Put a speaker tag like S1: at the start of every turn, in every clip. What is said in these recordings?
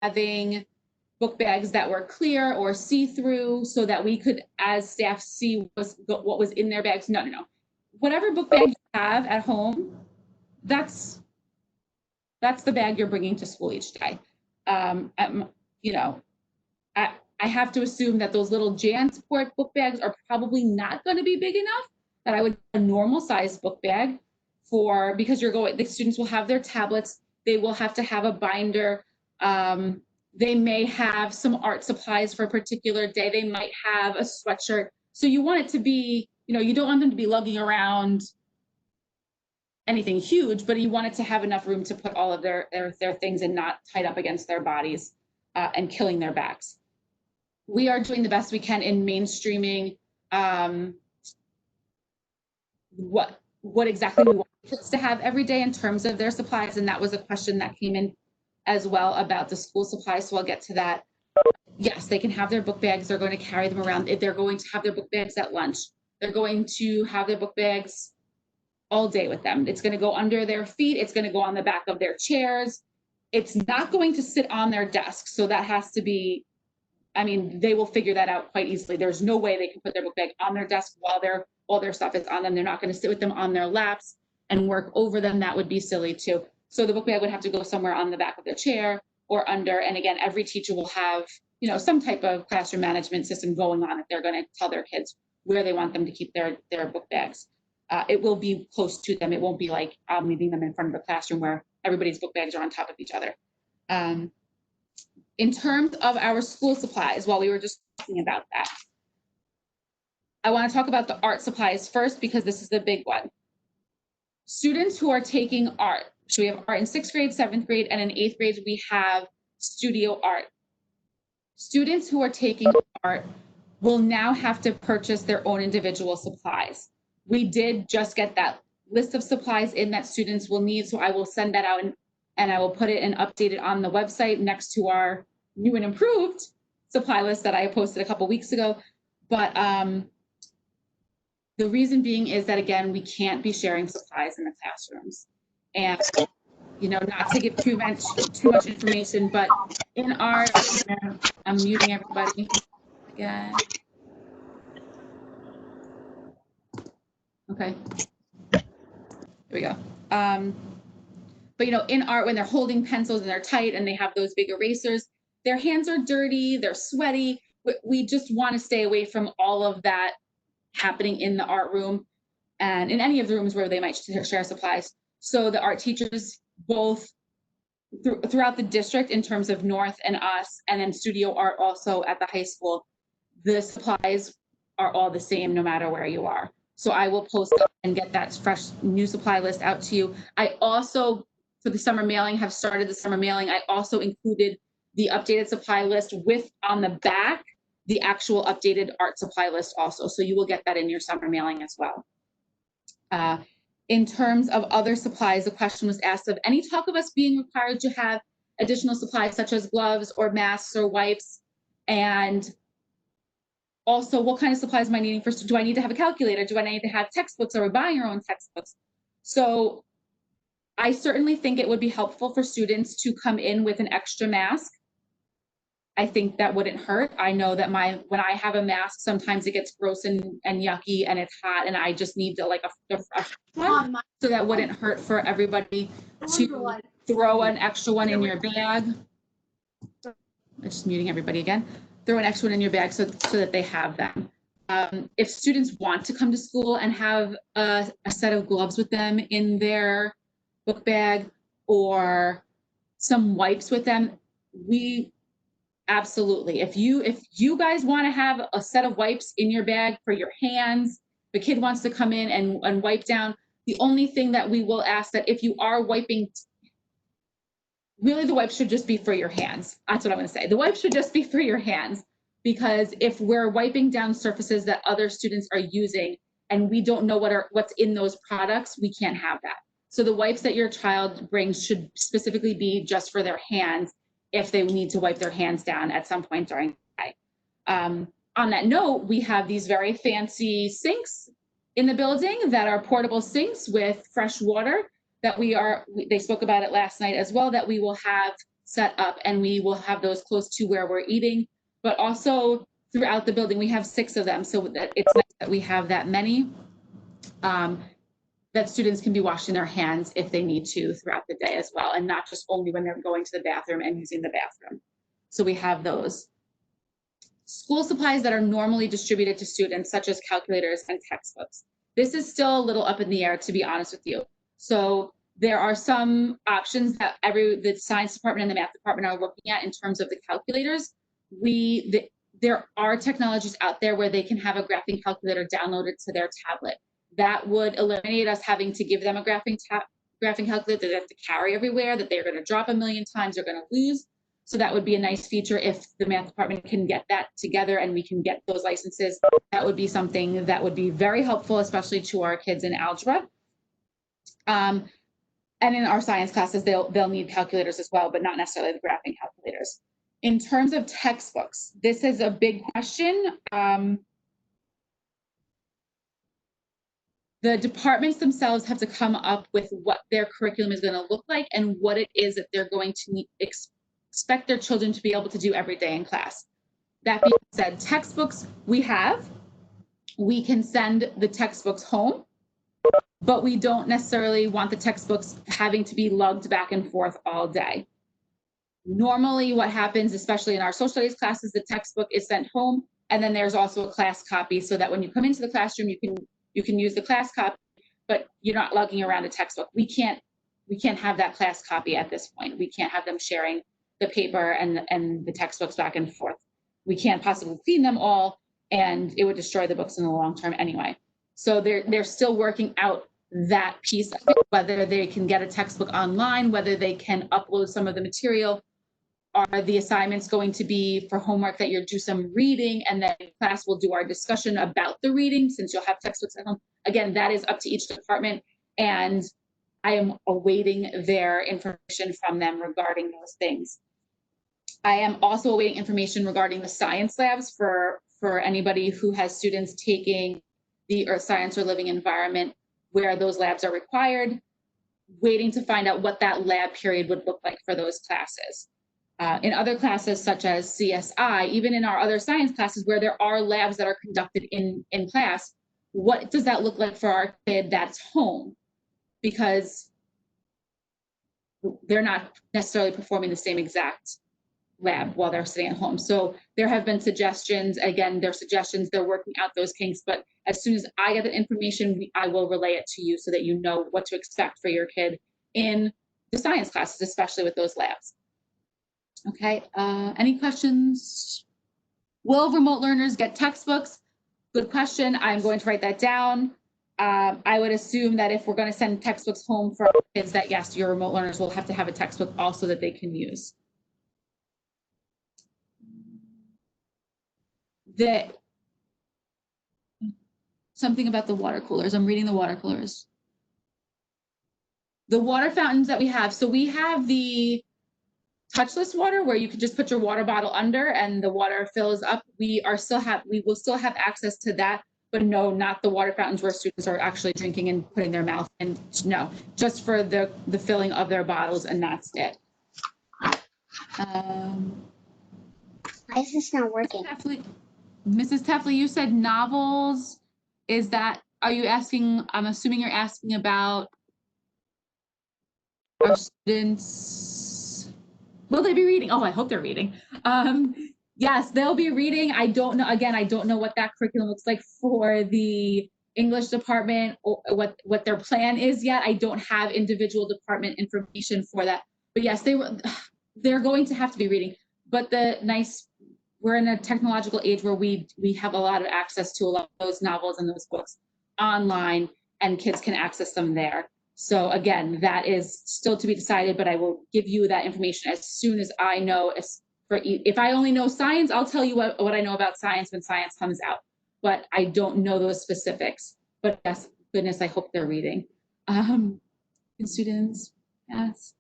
S1: having book bags that were clear or see-through so that we could, as staff, see what was in their bags. No, no, no. Whatever book bag you have at home, that's the bag you're bringing to school each day. You know, I have to assume that those little JanSport book bags are probably not going to be big enough, that I would a normal size book bag for, because the students will have their tablets, they will have to have a binder. They may have some art supplies for a particular day. They might have a sweatshirt. So you want it to be, you don't want them to be lugging around anything huge, but you want it to have enough room to put all of their things and not tied up against their bodies and killing their backs. We are doing the best we can in mainstreaming what exactly we want kids to have every day in terms of their supplies. And that was a question that came in as well about the school supplies. So I'll get to that. Yes, they can have their book bags. They're going to carry them around. They're going to have their book bags at lunch. They're going to have their book bags all day with them. It's going to go under their feet. It's going to go on the back of their chairs. It's not going to sit on their desk. So that has to be, they will figure that out quite easily. There's no way they can put their book bag on their desk while all their stuff is on them. They're not going to sit with them on their laps and work over them. That would be silly too. So the book bag would have to go somewhere on the back of their chair or under. And again, every teacher will have, some type of classroom management system going on if they're going to tell their kids where they want them to keep their book bags. It will be close to them. It won't be like I'm leaving them in front of the classroom where everybody's book bags are on top of each other. In terms of our school supplies, while we were just talking about that, I want to talk about the art supplies first because this is the big one. Students who are taking art, so we have art in 6th grade, 7th grade, and in 8th grade, we have studio art. Students who are taking art will now have to purchase their own individual supplies. We did just get that list of supplies in that students will need, so I will send that out and I will put it and update it on the website next to our new and improved supply list that I posted a couple weeks ago. But the reason being is that, again, we can't be sharing supplies in the classrooms. And, not to give too much information, but in our, I'm muting everybody again. Okay. Here we go. But, in art, when they're holding pencils and they're tight and they have those big erasers, their hands are dirty, they're sweaty. We just want to stay away from all of that happening in the art room and in any of the rooms where they might share supplies. So the art teachers, both throughout the district in terms of North and us, and then studio art also at the high school, the supplies are all the same no matter where you are. So I will post up and get that fresh new supply list out to you. I also, for the summer mailing, have started the summer mailing. I also included the updated supply list with on the back the actual updated art supply list also. So you will get that in your summer mailing as well. In terms of other supplies, the question was asked of any talk of us being required to have additional supplies such as gloves or masks or wipes. And also, what kind of supplies am I needing do I need to have a calculator? Do I need to have textbooks? Or are we buying our own textbooks? So I certainly think it would be helpful for students to come in with an extra mask. I think that wouldn't hurt. I know that when I have a mask, sometimes it gets gross and yucky and it's hot and I just need to like a fresh one. So that wouldn't hurt for everybody to throw an extra one in your bag. I'm just muting everybody again. Throw an extra one in your bag so that they have them. If students want to come to school and have a set of gloves with them in their book bag or some wipes with them, absolutely. If you guys want to have a set of wipes in your bag for your hands, the kid wants to come in and wipe down, the only thing that we will ask that if you are wiping, really the wipes should just be for your hands. That's what I'm going to say. The wipes should just be for your hands, because if we're wiping down surfaces that other students are using and we don't know what's in those products, we can't have that. So the wipes that your child brings should specifically be just for their hands if they need to wipe their hands down at some point during the day. On that note, we have these very fancy sinks in the building that are portable sinks with fresh water that they spoke about it last night as well, that we will have set up, and we will have those close to where we're eating, but also throughout the building. We have 6 of them, so that it's nice that we have that many, that students can be washing their hands if they need to throughout the day as well, and not just only when they're going to the bathroom and using the bathroom. So we have those. School supplies that are normally distributed to students, such as calculators and textbooks. This is still a little up in the air, to be honest with you. So there are some options that the science department and the math department are looking at in terms of the calculators. There are technologies out there where they can have a graphing calculator downloaded to their tablet. That would eliminate us having to give them a graphing calculator that they have to carry everywhere, that they're going to drop a million times, they're going to lose. So that would be a nice feature if the math department can get that together and we can get those licenses. That would be something that would be very helpful, especially to our kids in algebra. And in our science classes, they'll need calculators as well, but not necessarily the graphing calculators. In terms of textbooks, this is a big question. The departments themselves have to come up with what their curriculum is going to look like and what it is that they're going to expect their children to be able to do every day in class. That being said, textbooks we can send the textbooks home, but we don't necessarily want the textbooks having to be lugged back and forth all day. Normally what happens, especially in our social studies classes, the textbook is sent home, and then there's also a class copy so that when you come into the classroom, you can use the class copy, but you're not lugging around a textbook. We can't have that class copy at this point. We can't have them sharing the paper and the textbooks back and forth. We can't possibly clean them all, and it would destroy the books in the long term anyway. So they're still working out that piece of it, whether they can get a textbook online, whether they can upload some of the material. Are the assignments going to be for homework that you do some reading, and then class will do our discussion about the reading since you'll have textbooks at home? Again, that is up to each department, and I am awaiting their information from them regarding those things. I am also awaiting information regarding the science labs for anybody who has students taking the earth science or living environment where those labs are required, waiting to find out what that lab period would look like for those classes. In other classes such as CSI, even in our other science classes where there are labs that are conducted in class, what does that look like for our kid that's home? Because they're not necessarily performing the same exact lab while they're sitting at home. So there have been suggestions, again, they're suggestions, they're working out those kinks, but as soon as I get the information, I will relay it to you so that you know what to expect for your kid in the science classes, especially with those labs. Okay, any questions? Will remote learners get textbooks? Good question. I'm going to write that down. I would assume that if we're going to send textbooks home for our kids, that yes, your remote learners will have to have a textbook also that they can use. Something about the water coolers. I'm reading the water coolers. The water fountains that we have. So we have the touchless water where you can just put your water bottle under and the water fills up. We will still have access to that, but no, not the water fountains where students are actually drinking and putting their mouth in. No, just for the filling of their bottles, and that's it.
S2: Why is this not working?
S1: Mrs. Tefley, you said novels. Are you asking, I'm assuming you're asking about our students. Will they be reading? Oh, I hope they're reading. Yes, they'll be reading. I don't know. Again, I don't know what that curriculum looks like for the English department or what their plan is yet. I don't have individual department information for that. But yes, they're going to have to be reading. But we're in a technological age where we have a lot of access to a lot of those novels and those books online, and kids can access them there. So again, that is still to be decided, but I will give you that information as soon as I know. If I only know science, I'll tell you what I know about science when science comes out, but I don't know those specifics. But yes, goodness, I hope they're reading. Can students ask?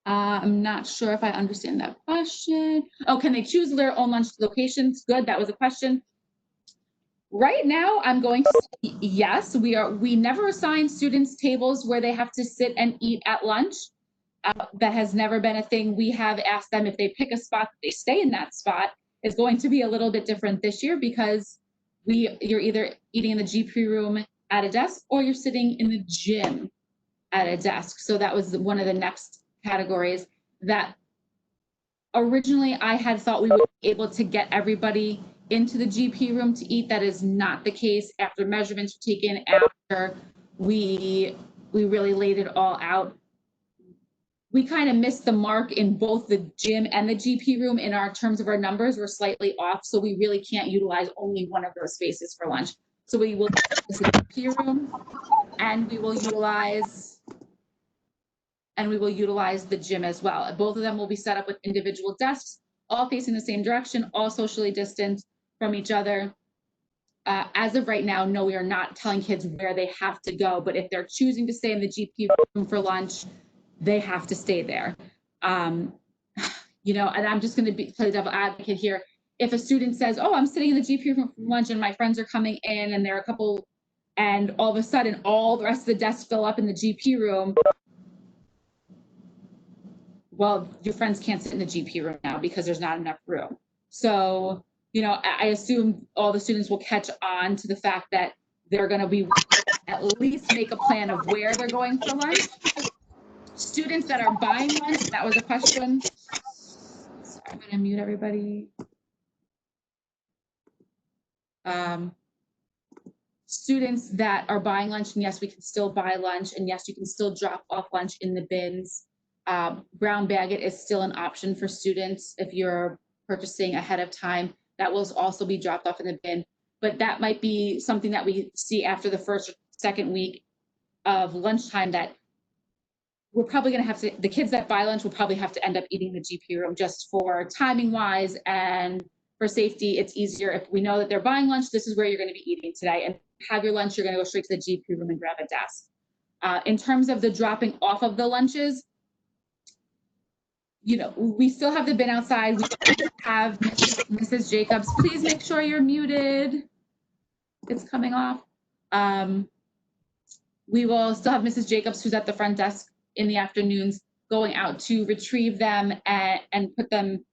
S1: I'm not sure if I understand that question. Oh, can they choose their own lunch locations? Good, that was a question. Right now, I'm going to say yes. We never assign students tables where they have to sit and eat at lunch. That has never been a thing. We have asked them if they pick a spot, they stay in that spot. It's going to be a little bit different this year because you're either eating in the GP room at a desk or you're sitting in the gym at a desk. So that was one of the next categories that originally I had thought we would be able to get everybody into the GP room to eat. That is not the case. After measurements were taken, after we really laid it all out, we kind of missed the mark in both the gym and the GP room. In our terms of our numbers, we're slightly off, so we really can't utilize only one of those spaces for lunch. So we will use the GP room, and we will utilize the gym as well. Both of them will be set up with individual desks, all facing the same direction, all socially distanced from each other. As of right now, no, we are not telling kids where they have to go, but if they're choosing to stay in the GP room for lunch, they have to stay there. You know, and I'm just going to play devil advocate here. If a student says, oh, I'm sitting in the GP room for lunch and my friends are coming in and there are a couple, and all of a sudden all the rest of the desks fill up in the GP room, well, your friends can't sit in the GP room now because there's not enough room. So, you know, I assume all the students will catch on to the fact that they're going to be at least make a plan of where they're going for lunch. Students that are buying lunch, that was a question. Sorry, I'm going to mute everybody. Students that are buying lunch, and yes, we can still buy lunch, and yes, you can still drop off lunch in the bins. Brown bag it is still an option for students if you're purchasing ahead of time. That will also be dropped off in the bin, but that might be something that we see after the first or second week of lunchtime, that we're probably going to have to, the kids that buy lunch will probably have to end up eating in the GP room just for timing wise and for safety. It's easier if we know that they're buying lunch, this is where you're going to be eating today, and have your lunch, you're going to go straight to the GP room and grab a desk. In terms of the dropping off of the lunches, you know, we still have the bin outside. We have Mrs. Jacobs. Please make sure you're muted. It's coming off. We will still have Mrs. Jacobs, who's at the front desk in the afternoons, going out to retrieve them and put them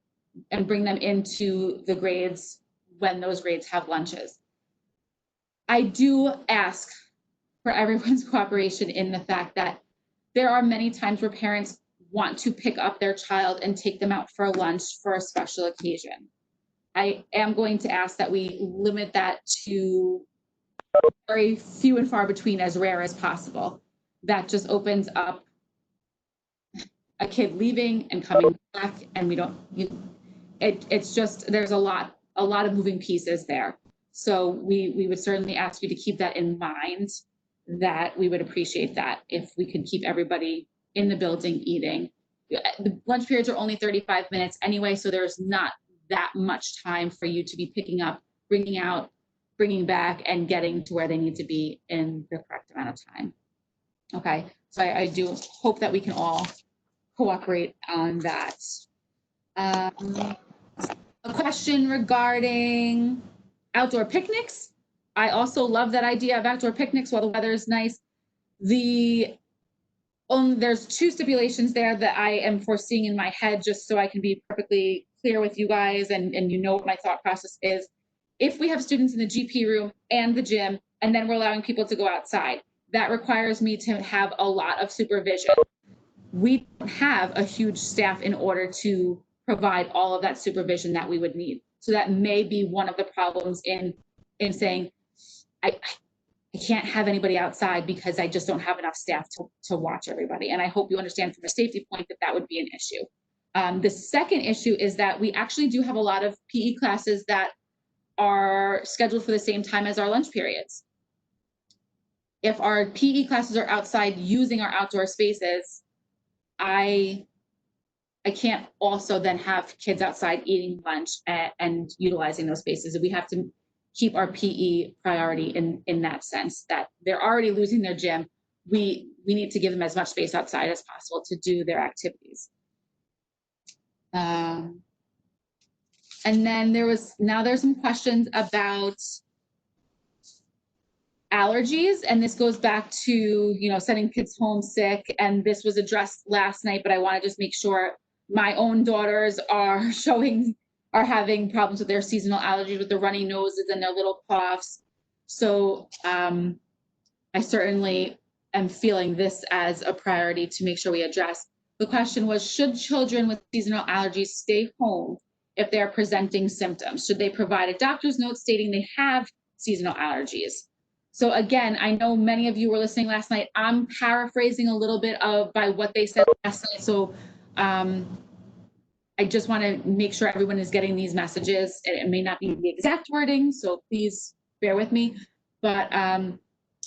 S1: and bring them into the grades when those grades have lunches. I do ask for everyone's cooperation in the fact that there are many times where parents want to pick up their child and take them out for lunch for a special occasion. I am going to ask that we limit that to very few and far between, as rare as possible. That just opens up a kid leaving and coming back, and we don't, it's just, there's a lot of moving pieces there. So we would certainly ask you to keep that in mind, that we would appreciate that if we could keep everybody in the building eating. The lunch periods are only 35 minutes anyway, so there's not that much time for you to be picking up, bringing out, bringing back, and getting to where they need to be in the correct amount of time. Okay, so I do hope that we can all cooperate on that. A question regarding outdoor picnics. I also love that idea of outdoor picnics while the weather is nice. There's two stipulations there that I am foreseeing in my head, just so I can be perfectly clear with you guys and you know what my thought process is. If we have students in the GP room and the gym, and then we're allowing people to go outside, that requires me to have a lot of supervision. We don't have a huge staff in order to provide all of that supervision that we would need. So that may be one of the problems in saying, I can't have anybody outside because I just don't have enough staff to watch everybody. And I hope you understand from a safety point that that would be an issue. The second issue is that we actually do have a lot of PE classes that are scheduled for the same time as our lunch periods. If our PE classes are outside using our outdoor spaces, I can't also then have kids outside eating lunch and utilizing those spaces. We have to keep our PE priority in that sense, that they're already losing their gym. We need to give them as much space outside as possible to do their activities. And then there's some questions about allergies, and this goes back to, you know, sending kids home sick, and this was addressed last night, but I want to just make sure my own daughters are having problems with their seasonal allergies, with the runny noses and their little coughs. So I certainly am feeling this as a priority to make sure we address. The question was, should children with seasonal allergies stay home if they're presenting symptoms? Should they provide a doctor's note stating they have seasonal allergies? So again, I know many of you were listening last night. I'm paraphrasing a little bit by what they said last night. So I just want to make sure everyone is getting these messages. It may not be the exact wording, so please bear with me. But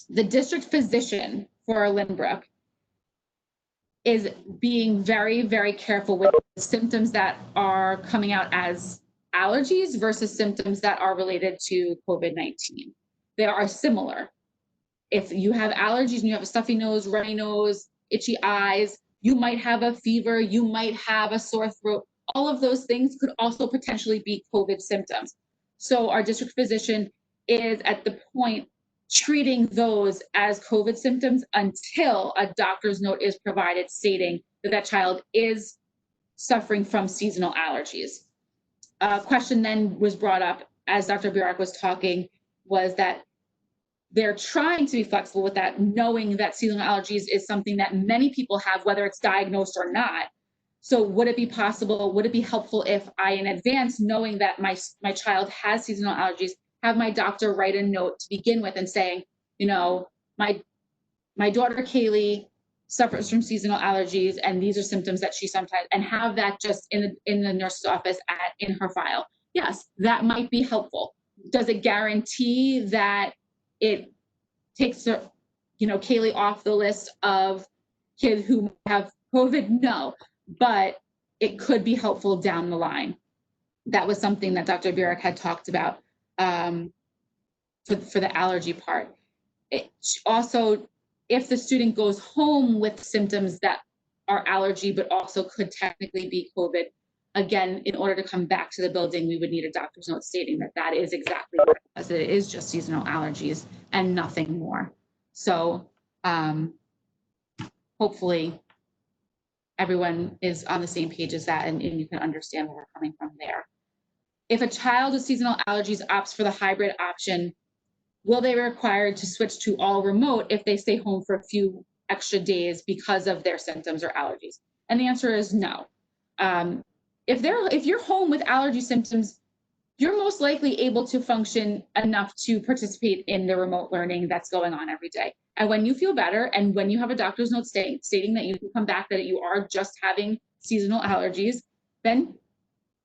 S1: the district physician for Lynbrook is being very, very careful with symptoms that are coming out as allergies versus symptoms that are related to COVID-19. They are similar. If you have allergies and you have a stuffy nose, runny nose, itchy eyes, you might have a fever, you might have a sore throat. All of those things could also potentially be COVID symptoms. So our district physician is at the point treating those as COVID symptoms until a doctor's note is provided stating that that child is suffering from seasonal allergies. A question then was brought up as Dr. Burek was talking, was that they're trying to be flexible with that, knowing that seasonal allergies is something that many people have, whether it's diagnosed or not. So would it be possible, would it be helpful if I, in advance, knowing that my child has seasonal allergies, have my doctor write a note to begin with and saying, you know, my daughter Kaylee suffers from seasonal allergies, and these are symptoms that she sometimes, and have that just in the nurse's office in her file. Yes, that might be helpful. Does it guarantee that it takes Kaylee off the list of kids who have COVID? No, but it could be helpful down the line. That was something that Dr. Burek had talked about for the allergy part. It also, if the student goes home with symptoms that are allergy, but also could technically be COVID, again, in order to come back to the building, we would need a doctor's note stating that that is exactly what it is. It is just seasonal allergies and nothing more. So hopefully everyone is on the same page as that, and you can understand where we're coming from there. If a child with seasonal allergies opts for the hybrid option, will they be required to switch to all remote if they stay home for a few extra days because of their symptoms or allergies? And the answer is no. If you're home with allergy symptoms, you're most likely able to function enough to participate in the remote learning that's going on every day. And when you feel better, and when you have a doctor's note stating that you can come back, that you are just having seasonal allergies, then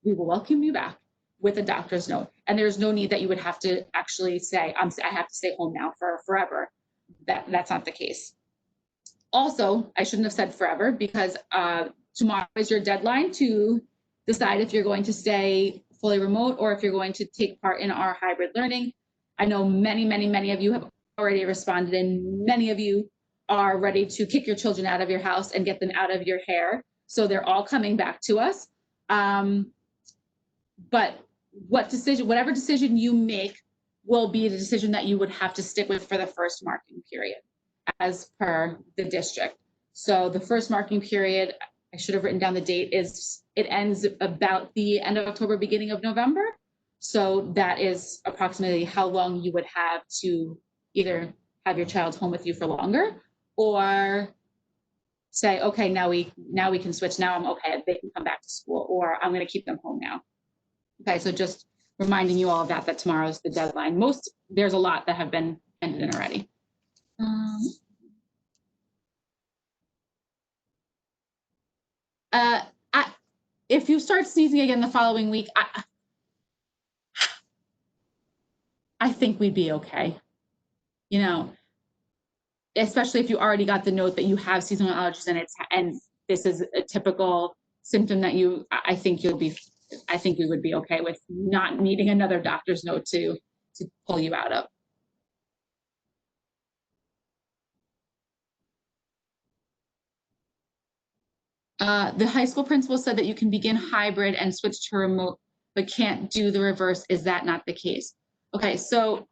S1: we will welcome you back with a doctor's note. And there's no need that you would have to actually say, I have to stay home now for forever. That's not the case. Also, I shouldn't have said forever, because tomorrow is your deadline to decide if you're going to stay fully remote or if you're going to take part in our hybrid learning. I know many of you have already responded, and many of you are ready to kick your children out of your house and get them out of your hair. So they're all coming back to us. But whatever decision you make will be the decision that you would have to stick with for the first marking period as per the district. So the first marking period, I should have written down the date, it ends about the end of October, beginning of November. So that is approximately how long you would have to either have your child home with you for longer, or say, okay, now we can switch. Now I'm okay, they can come back to school, or I'm going to keep them home now. Okay, so just reminding you all of that tomorrow is the deadline. There's a lot that have been ended in already. If you start sneezing again the following week, I think we'd be okay. You know, especially if you already got the note that you have seasonal allergies and this is a typical symptom that I think we would be okay with not needing another doctor's note to pull you out of. The high school principal said that you can begin hybrid and switch to remote, but can't do the reverse. Is that not the case? Okay, so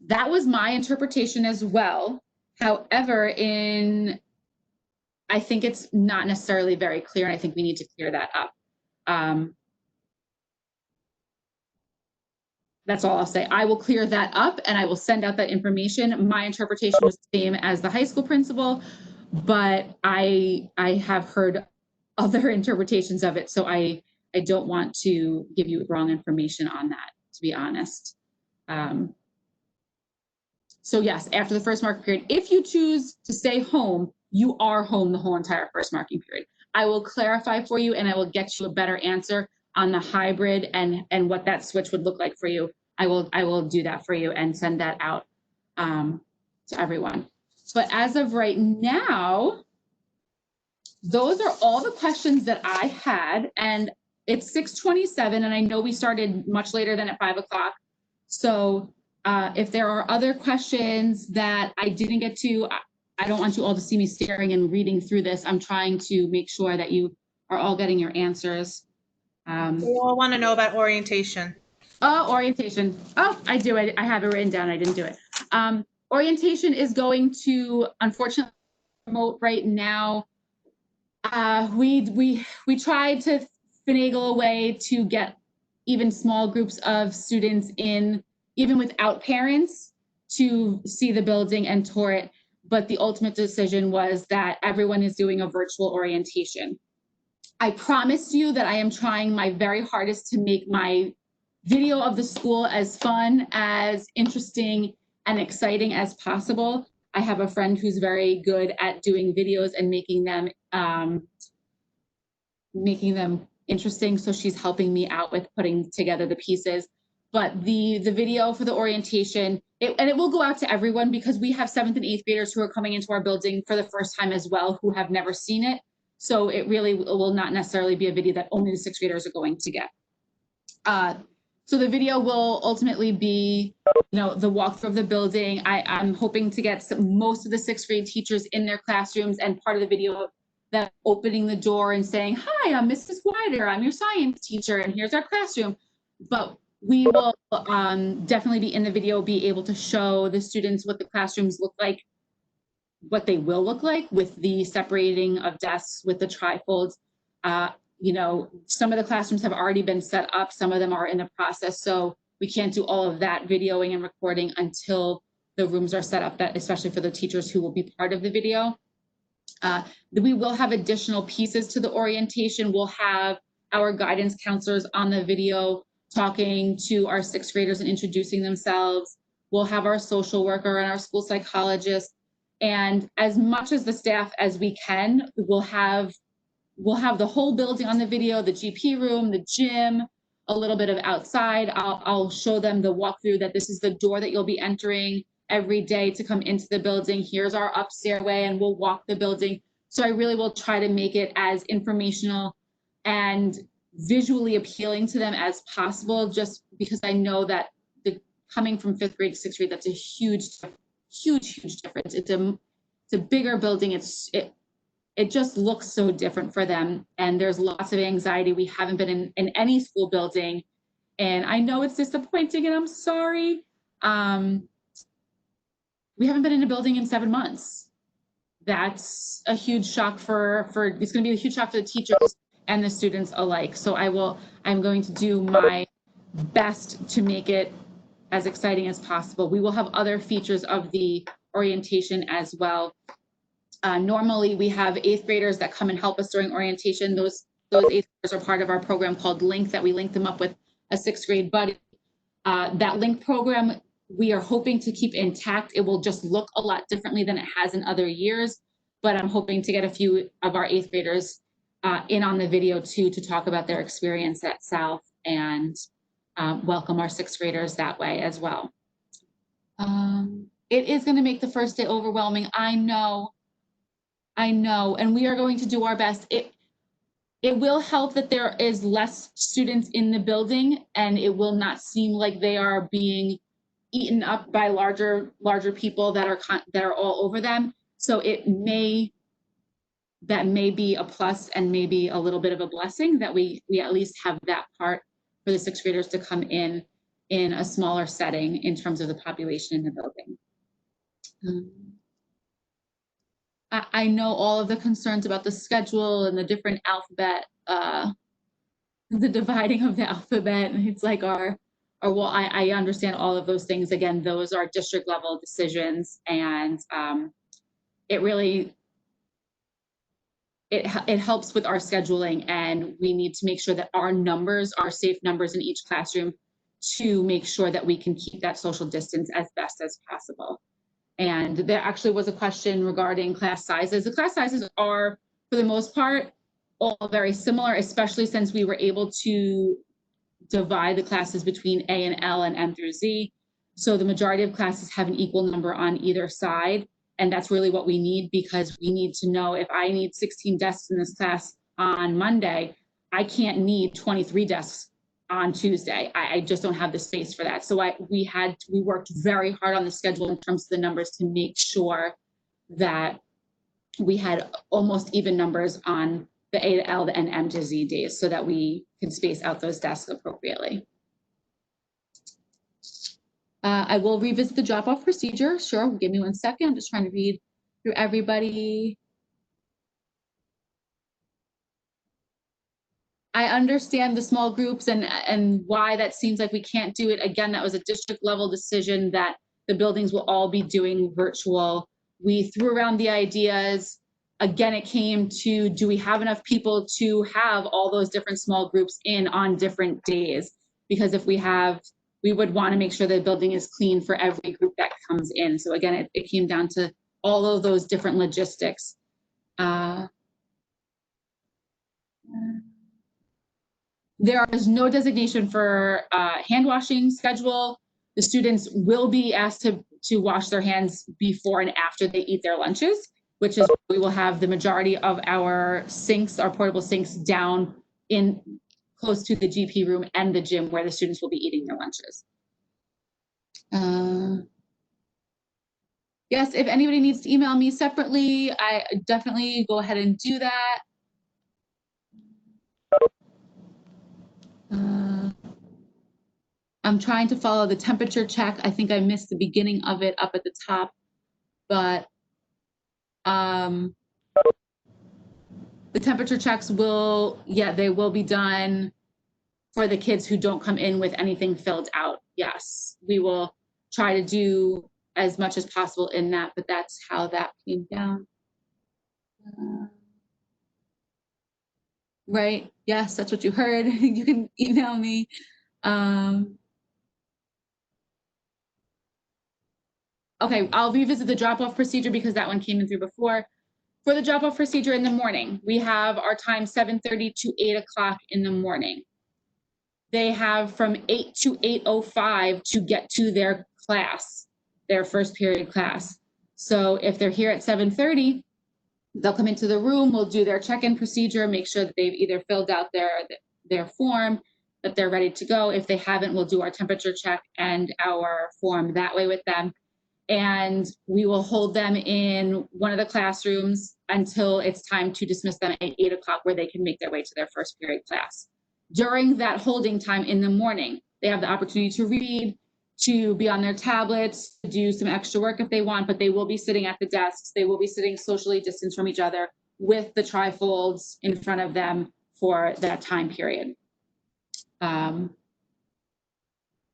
S1: That was my interpretation as well. However, I think it's not necessarily very clear, and I think we need to clear that up. That's all I'll say. I will clear that up and I will send out that information. My interpretation was the same as the high school principal, but I have heard other interpretations of it. So I don't want to give you wrong information on that, to be honest. So yes, after the first marking period, if you choose to stay home, you are home the whole entire first marking period. I will clarify for you and I will get you a better answer on the hybrid and what that switch would look like for you. I will do that for you and send that out to everyone. But as of right now, those are all the questions that I had, and it's 6:27, and I know we started much later than at 5 o'clock. So if there are other questions that I didn't get to, I don't want you all to see me staring and reading through this. I'm trying to make sure that you are all getting your answers.
S3: We all want to know about orientation.
S1: Oh, orientation. Oh, I do it. I have it written down. I didn't do it. Orientation is going to, unfortunately, remote right now. We tried to finagle a way to get even small groups of students in, even without parents, to see the building and tour it. But the ultimate decision was that everyone is doing a virtual orientation. I promise you that I am trying my very hardest to make my video of the school as fun, as interesting, and exciting as possible. I have a friend who's very good at doing videos and making them interesting. So she's helping me out with putting together the pieces. But the video for the orientation, it will go out to everyone because we have 7th and 8th graders who are coming into our building for the first time as well, who have never seen it. So it really will not necessarily be a video that only the 6th graders are going to get. So the video will ultimately be, the walkthrough of the building. I'm hoping to get most of the 6th grade teachers in their classrooms, and part of the video that opening the door and saying, "Hi, I'm Mrs. Wider. I'm your science teacher, and here's our classroom." But we will definitely be in the video, be able to show the students what the classrooms look like, what they will look like with the separating of desks, with the trifolds. Some of the classrooms have already been set up. Some of them are in the process. So we can't do all of that videoing and recording until the rooms are set up, that especially for the teachers who will be part of the video. We will have additional pieces to the orientation. We'll have our guidance counselors on the video talking to our 6th graders and introducing themselves. We'll have our social worker and our school psychologist. And as much as the staff as we can, we'll have the whole building on the video, the GP room, the gym, a little bit of outside. I'll show them the walkthrough, that this is the door that you'll be entering every day to come into the building. Here's our up stairway, and we'll walk the building. So I really will try to make it as informational and visually appealing to them as possible, just because I know that coming from 5th grade to 6th grade, that's a huge difference. It's a bigger building. It just looks so different for them. And there's lots of anxiety. We haven't been in any school building. And I know it's disappointing, and I'm sorry. We haven't been in a building in 7 months. That's a huge shock it's going to be a huge shock for the teachers and the students alike. So I'm going to do my best to make it as exciting as possible. We will have other features of the orientation as well. Normally we have 8th graders that come and help us during orientation. Those 8th graders are part of our program called Link, that we link them up with a 6th grade buddy. That Link program, we are hoping to keep intact. It will just look a lot differently than it has in other years, but I'm hoping to get a few of our 8th graders in on the video too, to talk about their experience at South, and welcome our 6th graders that way as well. It is going to make the first day overwhelming. I know, and we are going to do our best. It will help that there is less students in the building, and it will not seem like they are being eaten up by larger people that are all over them. So that may be a plus, and maybe a little bit of a blessing that we at least have that part for the 6th graders to come in in a smaller setting in terms of the population in the building. I know all of the concerns about the schedule and the different alphabet, the dividing of the alphabet. It's like well, I understand all of those things. Again, those are district level decisions, and it really, it helps with our scheduling, and we need to make sure that our numbers are safe numbers in each classroom to make sure that we can keep that social distance as best as possible. And there actually was a question regarding class sizes. The class sizes are, for the most part, all very similar, especially since we were able to divide the classes between A and L and M through Z. So the majority of classes have an equal number on either side. And that's really what we need, because we need to know if I need 16 desks in this class on Monday, I can't need 23 desks on Tuesday. I just don't have the space for that. So we worked very hard on the schedule in terms of the numbers to make sure that we had almost even numbers on the A to L and M to Z days so that we can space out those desks appropriately. I will revisit the drop-off procedure. Sure, give me 1 second. I'm just trying to read through everybody. I understand the small groups and why that seems like we can't do it. Again, that was a district level decision that the buildings will all be doing virtual. We threw around the ideas. Again, it came to, do we have enough people to have all those different small groups in on different days? Because if we have, we would want to make sure the building is clean for every group that comes in. So again, it came down to all of those different logistics. There is no designation for hand washing schedule. The students will be asked to wash their hands before and after they eat their lunches, which is, we will have the majority of our sinks, our portable sinks, down in close to the GP room and the gym where the students will be eating their lunches. Yes, if anybody needs to email me separately, I definitely go ahead and do that. I'm trying to follow the temperature check. I think I missed the beginning of it up at the top, but the temperature checks will, they will be done for the kids who don't come in with anything filled out. Yes, we will try to do as much as possible in that, but that's how that came down. Right, yes, that's what you heard. You can email me. Okay, I'll revisit the drop-off procedure because that one came in through before. For the drop-off procedure in the morning, we have our time 7:30 to 8 o'clock in the morning. They have from 8 to 8:05 to get to their class, their first period class. So if they're here at 7:30, they'll come into the room, we'll do their check-in procedure, make sure that they've either filled out their form, that they're ready to go. If they haven't, we'll do our temperature check and our form that way with them. And we will hold them in one of the classrooms until it's time to dismiss them at 8 o'clock, where they can make their way to their first period class. During that holding time in the morning, they have the opportunity to read, to be on their tablets, to do some extra work if they want, but they will be sitting at the desks. They will be sitting socially distanced from each other with the trifolds in front of them for that time period.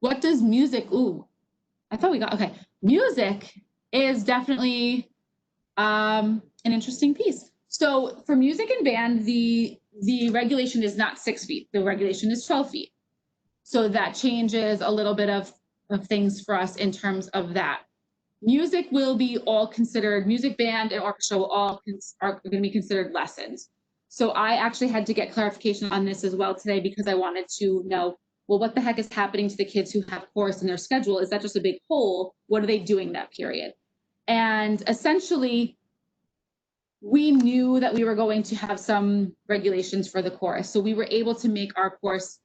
S1: What does music, I thought we got, okay. Music is definitely an interesting piece. So for music and band, the regulation is not 6 feet. The regulation is 12 feet. So that changes a little bit of things for us in terms of that. Music will be all considered, music, band, and orchestra will all are going to be considered lessons. So I actually had to get clarification on this as well today, because I wanted to know, well, what the heck is happening to the kids who have chorus in their schedule? Is that just a big hole? What are they doing that period? And essentially, we knew that we were going to have some regulations for the chorus. So we were able to make our chorus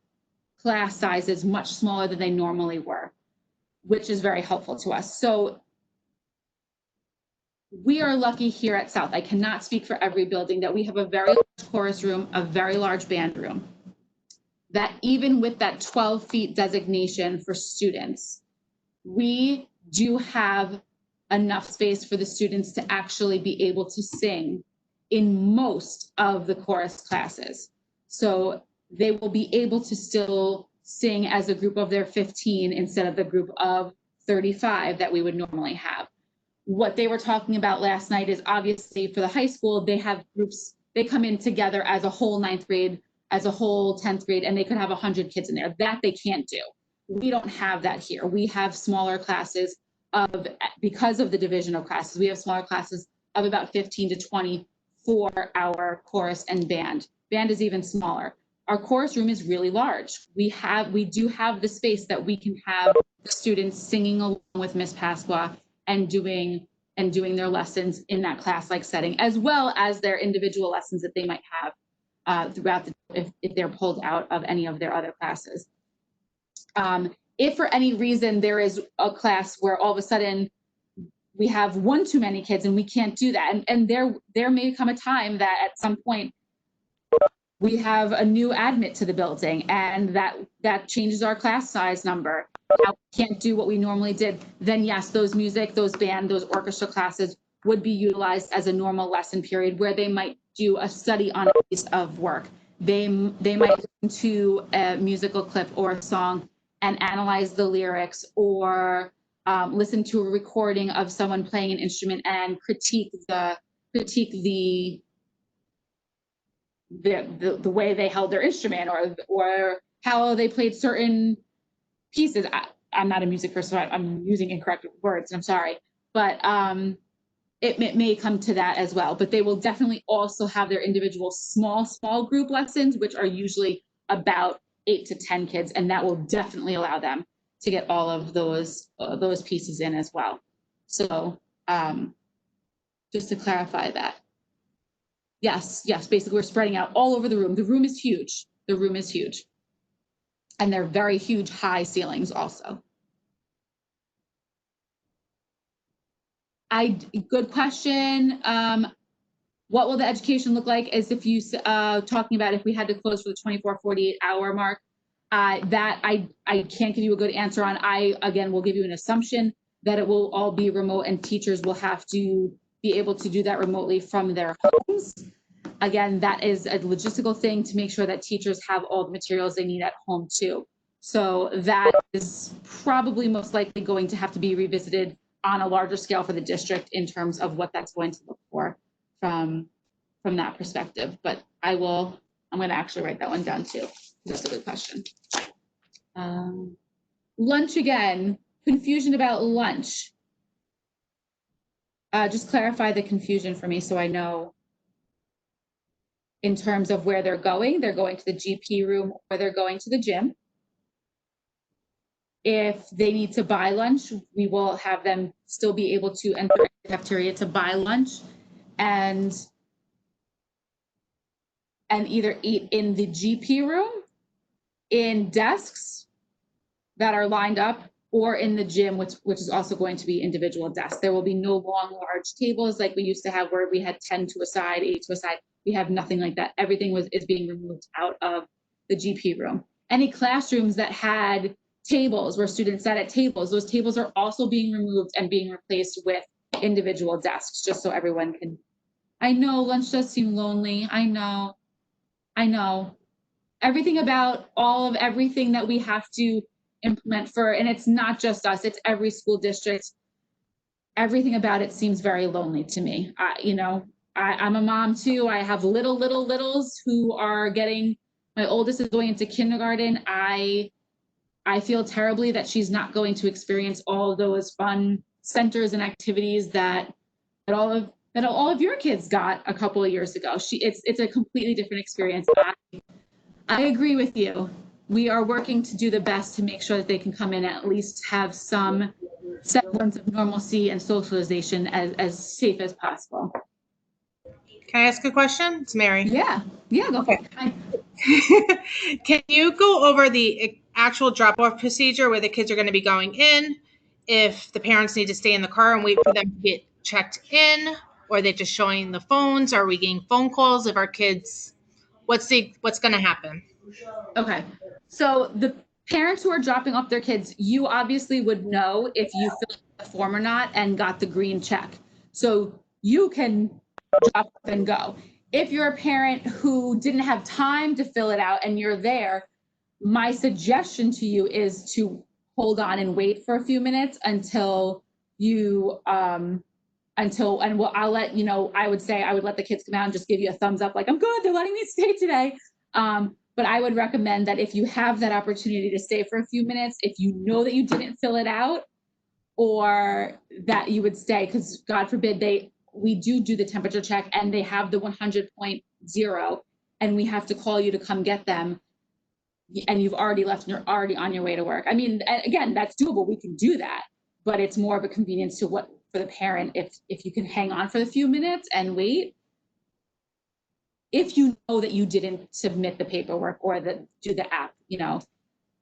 S1: class sizes much smaller than they normally were, which is very helpful to us. So we are lucky here at South. I cannot speak for every building, that we have a very large chorus room, a very large band room. that even with that 12 feet designation for students, we do have enough space for the students to actually be able to sing in most of the chorus classes. So they will be able to still sing as a group of their 15 instead of the group of 35 that we would normally have. What they were talking about last night is obviously for the high school, they have groups, they come in together as a whole 9th grade, as a whole 10th grade, and they could have 100 kids in there. That they can't do. We don't have that here. We have smaller classes of, because of the division of classes, we have smaller classes of about 15 to 20 for our chorus and band. Band is even smaller. Our chorus room is really large. We do have the space that we can have students singing along with Miss Pasqua and doing their lessons in that class-like setting, as well as their individual lessons that they might have throughout if they're pulled out of any of their other classes. If for any reason there is a class where all of a sudden we have one too many kids and we can't do that, and there may come a time that at some point we have a new admit to the building and that changes our class size number. Now we can't do what we normally did, then yes, those music, those band, those orchestra classes would be utilized as a normal lesson period where they might do a study on a piece of work. They might listen to a musical clip or a song and analyze the lyrics, or listen to a recording of someone playing an instrument and critique the way they held their instrument, or how they played certain pieces. I'm not a music person, so I'm using incorrect words, I'm sorry. But it may come to that as well. But they will definitely also have their individual small group lessons, which are usually about 8 to 10 kids, and that will definitely allow them to get all of those pieces in as well. So just to clarify that. Yes, basically we're spreading out all over the room. The room is huge. And they're very huge, high ceilings also. Good question. What will the education look like as if you, talking about if we had to close for the 24, 48 hour mark, that I can't give you a good answer on. Again, will give you an assumption that it will all be remote and teachers will have to be able to do that remotely from their homes. Again, that is a logistical thing to make sure that teachers have all the materials they need at home too. So that is probably most likely going to have to be revisited on a larger scale for the district in terms of what that's going to look for from that perspective. But I'm going to actually write that one down too. That's a good question. Lunch again, confusion about lunch. Just clarify the confusion for me so I know. In terms of where they're going to the GP room or they're going to the gym. If they need to buy lunch, we will have them still be able to enter the cafeteria to buy lunch and either eat in the GP room, in desks that are lined up, or in the gym, which is also going to be individual desks. There will be no long, large tables like we used to have where we had 10 to a side, 8 to a side. We have nothing like that. Everything is being removed out of the GP room. Any classrooms that had tables where students sat at tables, those tables are also being removed and being replaced with individual desks, just so everyone can. I know lunch does seem lonely. I know. Everything about everything that we have to implement and it's not just us, it's every school district. Everything about it seems very lonely to me. I'm a mom too. I have littles who are my oldest is going into kindergarten. I feel terribly that she's not going to experience all of those fun centers and activities that all of your kids got a couple of years ago. It's a completely different experience. I agree with you. We are working to do the best to make sure that they can come in and at least have some semblance of normalcy and socialization as safe as possible.
S3: Can I ask a question? It's Mary.
S1: Yeah, go for it. Hi.
S3: Can you go over the actual drop-off procedure where the kids are going to be going in? If the parents need to stay in the car and wait for them to get checked in, or they're just showing the phones? Are we getting phone calls of our kids? What's going to happen?
S1: Okay. So the parents who are dropping off their kids, you obviously would know if you filled out the form or not and got the green check. So you can drop off and go. If you're a parent who didn't have time to fill it out and you're there, my suggestion to you is to hold on and wait for a few minutes until you I'll let you know. I would say I would let the kids come out and just give you a thumbs up, like, I'm good, they're letting me stay today. But I would recommend that if you have that opportunity to stay for a few minutes, if you know that you didn't fill it out, or that you would stay, because God forbid we do the temperature check and they have the 100.0 and we have to call you to come get them, and you've already left and you're already on your way to work. I mean, again, that's doable. We can do that, but it's more of a convenience to what for the parent if you can hang on for a few minutes and wait. If you know that you didn't submit the paperwork or do the app,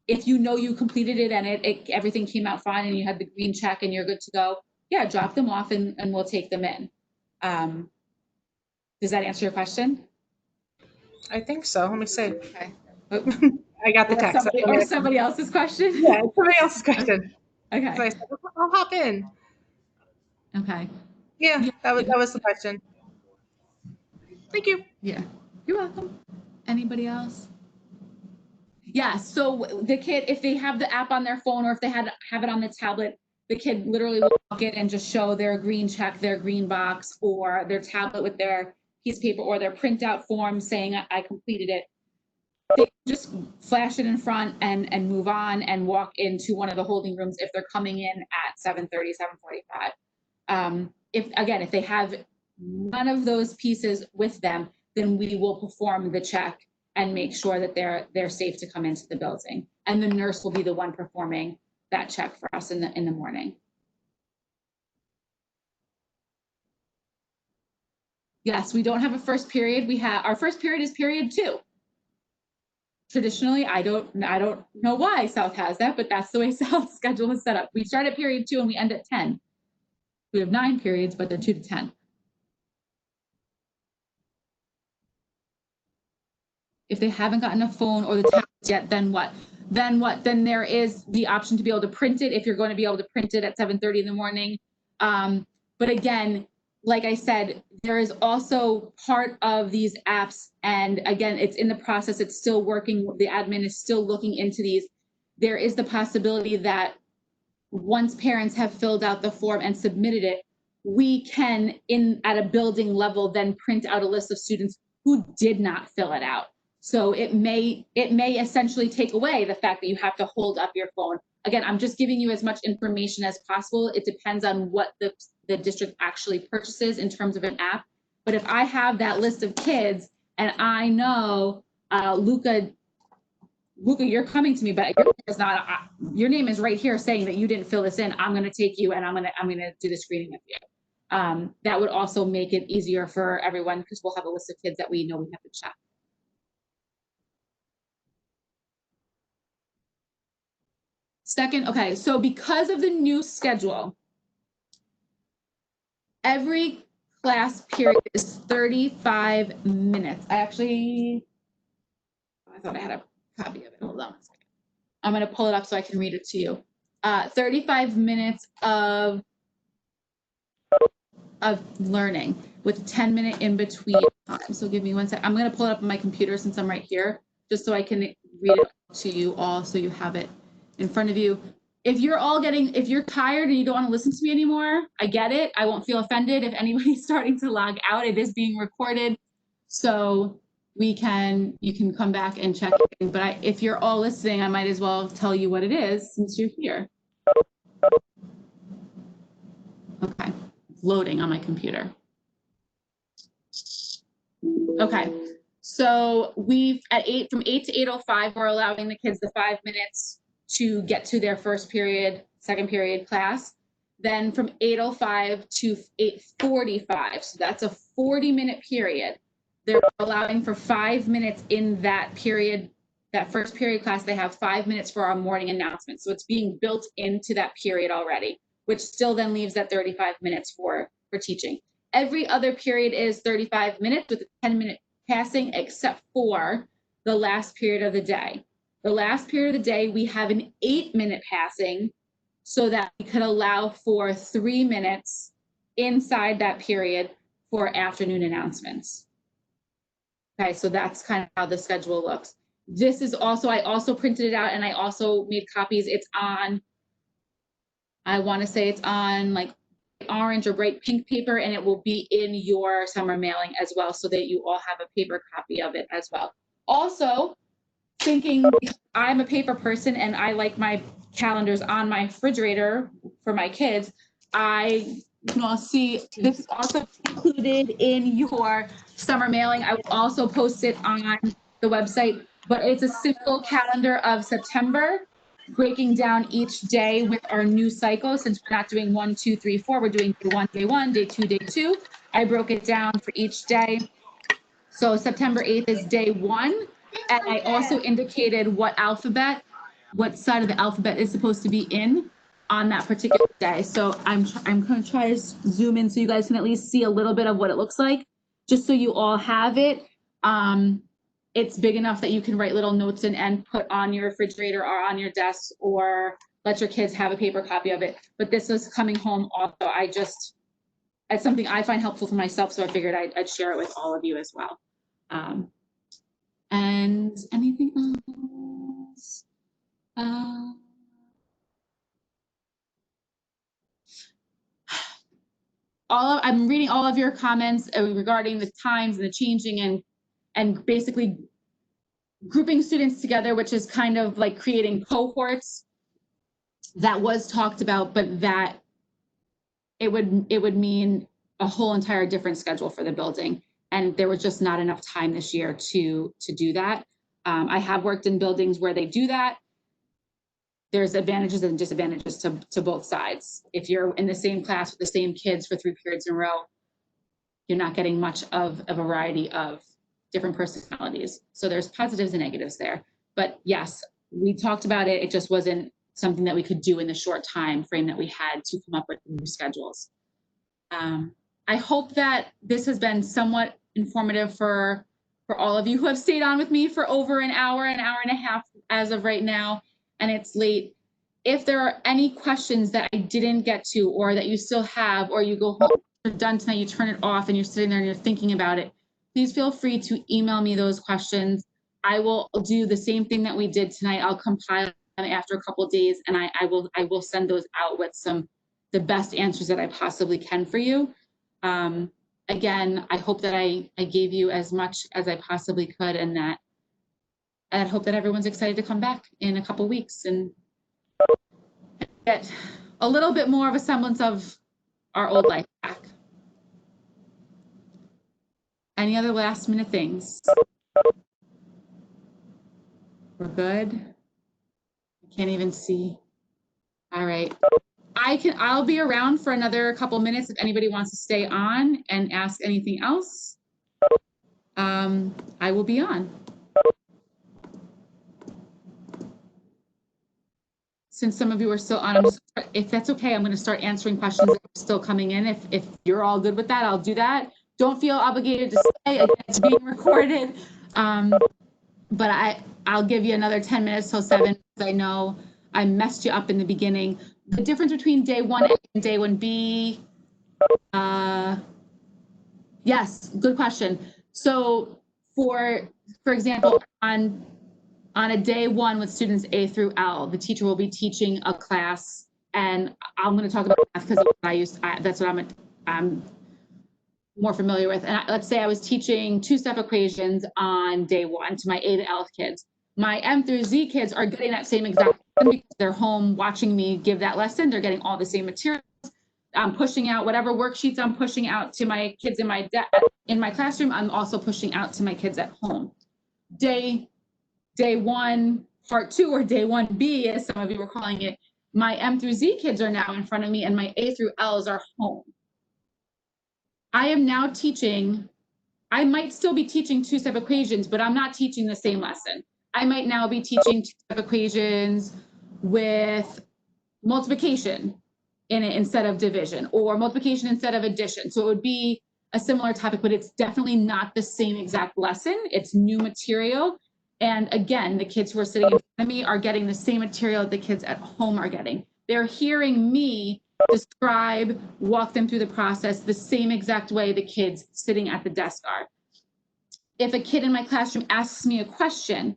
S1: if you know you completed it and everything came out fine and you had the green check and you're good to go, yeah, drop them off and we'll take them in. Does that answer your question?
S3: I think so. Let me see.
S1: Okay.
S3: I got the text.
S1: Somebody else's question?
S3: Yeah, it's somebody else's question.
S1: Okay.
S3: So I said, I'll hop in.
S1: Okay.
S3: Yeah, that was the question. Thank you.
S1: Yeah, you're welcome. Anybody else? Yeah, so the kid, if they have the app on their phone or if they have it on the tablet, the kid literally will walk in and just show their green check, their green box, or their tablet with their piece of paper or their printout form saying I completed it. They just flash it in front and move on and walk into one of the holding rooms if they're coming in at 7:30, 7:45. If they have none of those pieces with them, then we will perform the check and make sure that they're safe to come into the building. And the nurse will be the one performing that check for us in the morning. Yes, we don't have a first period. Our first period is period 2. Traditionally, I don't know why South has that, but that's the way South's schedule is set up. We start at period 2 and we end at 10. We have 9 periods, but they're 2 to 10. If they haven't gotten a phone or the tablet yet, then what? Then there is the option to be able to print it if you're going to be able to print it at 7:30 in the morning. But again, like I said, there is also part of these apps, and again, it's in the process, it's still working. The admin is still looking into these. There is the possibility that once parents have filled out the form and submitted it, we can, at a building level, then print out a list of students who did not fill it out. So it may essentially take away the fact that you have to hold up your phone. Again, I'm just giving you as much information as possible. It depends on what the district actually purchases in terms of an app. But if I have that list of kids and I know Luca, you're coming to me, but your name is right here saying that you didn't fill this in. I'm going to take you and I'm going to do the screening with you. That would also make it easier for everyone because we'll have a list of kids that we know we have to check. Second, okay, so because of the new schedule, every class period is 35 minutes. I thought I had a copy of it. Hold on a second. I'm going to pull it up so I can read it to you. 35 minutes of learning with 10-minute in between time. So give me 1 sec. I'm going to pull it up on my computer since I'm right here, just so I can read it to you all so you have it in front of you. If you're tired and you don't want to listen to me anymore, I get it. I won't feel offended if anybody's starting to log out. It is being recorded. So you can come back and check it. But if you're all listening, I might as well tell you what it is since you're here. Okay, it's loading on my computer. Okay, so from 8 to 8:05, we're allowing the kids the 5 minutes to get to their first period, second period class. Then from 8:05 to 8:45, so that's a 40-minute period. They're allowing for 5 minutes in that period, that first period class. They have 5 minutes for our morning announcement. So it's being built into that period already, which still then leaves that 35 minutes for teaching. Every other period is 35 minutes with a 10-minute passing, except for the last period of the day. The last period of the day, we have an 8-minute passing so that we could allow for 3 minutes inside that period for afternoon announcements. Okay, so that's kind of how the schedule looks. This is also, I also printed it out and I also made copies. It's on, I want to say it's on like orange or bright pink paper, and it will be in your summer mailing as well so that you all have a paper copy of it as well. Also, thinking I'm a paper person and I like my calendars on my refrigerator for my kids, you can all see this is also included in your summer mailing. I will also post it on the website, but it's a simple calendar of September, breaking down each day with our new cycle. Since we're not doing 1, 2, 3, 4, we're doing day 1, day 2, day 2. I broke it down for each day. So September 8th is day 1. And I also indicated what side of the alphabet is supposed to be in on that particular day. So I'm going to try to zoom in so you guys can at least see a little bit of what it looks like, just so you all have it. It's big enough that you can write little notes in and put on your refrigerator or on your desk, or let your kids have a paper copy of it. But this is coming home also. It's something I find helpful for myself, so I figured I'd share it with all of you as well. And anything else? I'm reading all of your comments regarding the times and the changing and basically grouping students together, which is kind of like creating cohorts. That was talked about, but that it would mean a whole entire different schedule for the building. And there was just not enough time this year to do that. I have worked in buildings where they do that. There's advantages and disadvantages to both sides. If you're in the same class with the same kids for 3 periods in a row, you're not getting much of a variety of different personalities. So there's positives and negatives there. But yes, we talked about it. It just wasn't something that we could do in the short time frame that we had to come up with new schedules. I hope that this has been somewhat informative for all of you who have stayed on with me for over an hour and a half as of right now, and it's late. If there are any questions that I didn't get to, or that you still have, or you go home, you're done tonight, you turn it off and you're sitting there and you're thinking about it, please feel free to email me those questions. I will do the same thing that we did tonight. I'll compile them after a couple of days, and I will send those out with the best answers that I possibly can for you. Again, I hope that I gave you as much as I possibly could, and that I hope that everyone's excited to come back in a couple weeks and get a little bit more of a semblance of our old life back. Any other last minute things? We're good. I can't even see. All right. I'll be around for another couple minutes if anybody wants to stay on and ask anything else. I will be on. Since some of you are still on, if that's okay, I'm going to start answering questions that are still coming in. If you're all good with that, I'll do that. Don't feel obligated to stay. Again, it's being recorded. But I'll give you another 10 minutes till 7, because I know I messed you up in the beginning. The difference between day 1A and day 1B. Yes, good question. So for example, on a day 1 with students A through L, the teacher will be teaching a class, and I'm going to talk about math because that's what I'm more familiar with. And let's say I was teaching 2-step equations on day 1 to my A to L kids. My M through Z kids are getting that same exact lesson because they're home watching me give that lesson. They're getting all the same materials. I'm pushing out whatever worksheets I'm pushing out to my kids in my classroom. I'm also pushing out to my kids at home. Day 1, part 2, or day 1B, as some of you were calling it, my M through Z kids are now in front of me, and my A through L's are home. I am now teaching, I might still be teaching 2-step equations, but I'm not teaching the same lesson. I might now be teaching 2-step equations with multiplication in it instead of division, or multiplication instead of addition. So it would be a similar topic, but it's definitely not the same exact lesson. It's new material. And again, the kids who are sitting in front of me are getting the same material that the kids at home are getting. They're hearing me describe, walk them through the process the same exact way the kids sitting at the desk are. If a kid in my classroom asks me a question,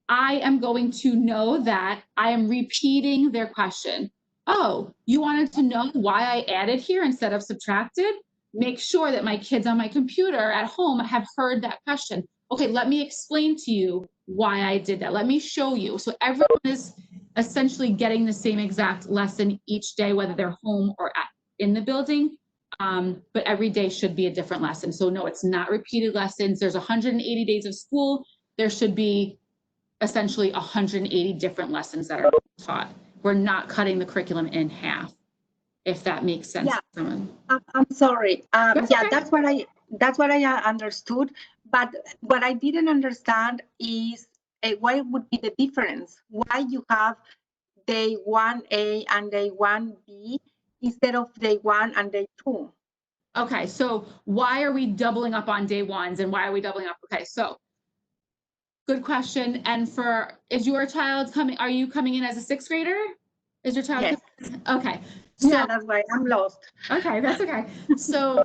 S1: I am going to know that I am repeating their question. Oh, you wanted to know why I added here instead of subtracted? Make sure that my kids on my computer at home have heard that question. Okay, let me explain to you why I did that. Let me show you. So everyone is essentially getting the same exact lesson each day, whether they're home or in the building. But every day should be a different lesson. So no, it's not repeated lessons. There's 180 days of school. There should be essentially 180 different lessons that are taught. We're not cutting the curriculum in half, if that makes sense.
S4: Yeah. I'm sorry.
S1: That's
S4: Yeah,
S1: okay.
S4: that's what I understood. But what I didn't understand is what would be the difference? Why you have day 1A and day 1B instead of day 1 and day 2?
S1: Okay, so why are we doubling up on day ones and why are we doubling up? Okay, so good question. And is your child are you coming in as a sixth grader? Is your child?
S4: Yes.
S1: Okay. So,
S4: Yeah, that's why I'm lost.
S1: Okay, that's okay. So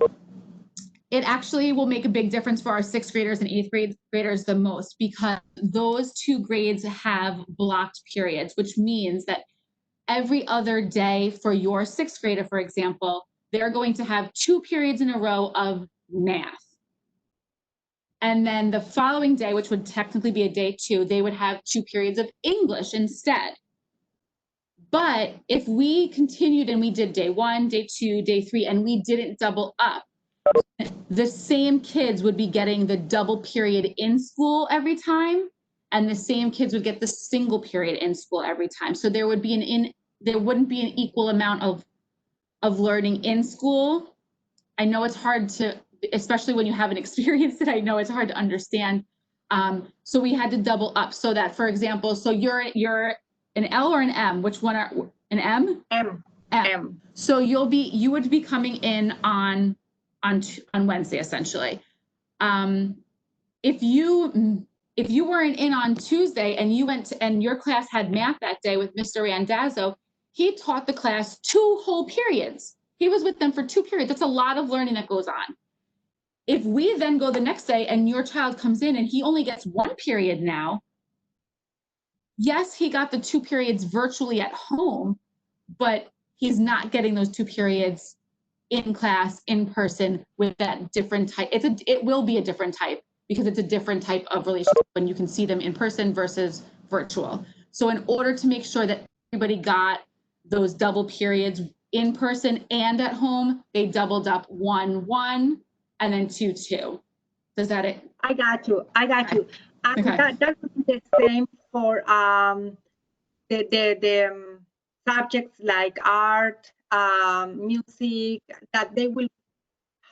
S1: it actually will make a big difference for our sixth graders and eighth graders the most, because those two grades have blocked periods, which means that every other day for your sixth grader, for example, they're going to have 2 periods in a row of math. And then the following day, which would technically be a day 2, they would have 2 periods of English instead. But if we continued and we did day 1, day 2, day 3, and we didn't double up, the same kids would be getting the double period in school every time, and the same kids would get the single period in school every time. So there would be there wouldn't be an equal amount of learning in school. I know it's hard to, especially when you haven't experienced it, I know it's hard to understand. So we had to double up so that, for example, so you're an L or an M? Which one are an M?
S4: M.
S1: So you would be coming in on Wednesday, essentially. If you weren't in on Tuesday and you and your class had math that day with Mr. Randazzo, he taught the class 2 whole periods. He was with them for 2 periods. That's a lot of learning that goes on. If we then go the next day and your child comes in and he only gets 1 period now, yes, he got the 2 periods virtually at home, but he's not getting those 2 periods in class, in person, with that different type. It will be a different type, because it's a different type of relationship when you can see them in person versus virtual. So in order to make sure that everybody got those double periods in person and at home, they doubled up 1, 1, and then 2, 2. Does that it?
S4: I got you. And
S1: Okay.
S4: that would be the same for the subjects like art, music, that they will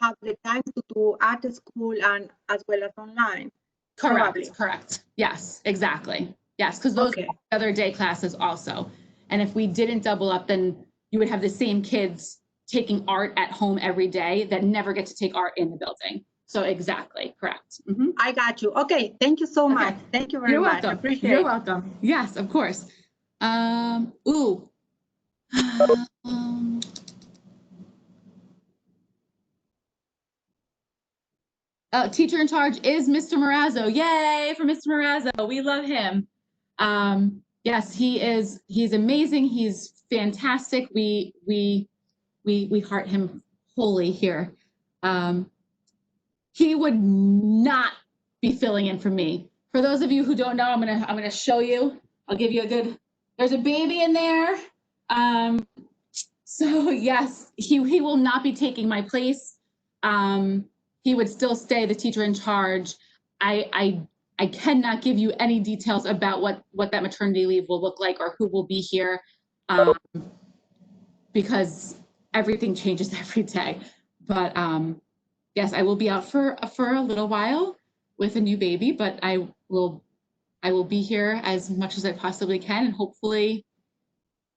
S4: have the time to do at the school and as well as online.
S1: Correct.
S4: Probably.
S1: Correct. Yes, exactly. Yes, because those
S4: Okay.
S1: are other day classes also. And if we didn't double up, then you would have the same kids taking art at home every day that never get to take art in the building. So exactly, correct. Mm-hmm.
S4: I got you. Okay, thank you so much. Thank you very
S1: You're
S4: much.
S1: welcome.
S4: Appreciate
S1: You're
S4: it.
S1: welcome. Yes, of course. Teacher in charge is Mr. Morazzo. Yay for Mr. Morazzo. We love him. Yes, he's amazing. He's fantastic. We heart him wholly here. He would not be filling in for me. For those of you who don't know, I'm gonna show you. I'll give you there's a baby in there. So yes, he will not be taking my place. He would still stay the teacher in charge. I cannot give you any details about what that maternity leave will look like or who will be here, because everything changes every day. But yes, I will be out for a little while with a new baby, but I will be here as much as I possibly can, and hopefully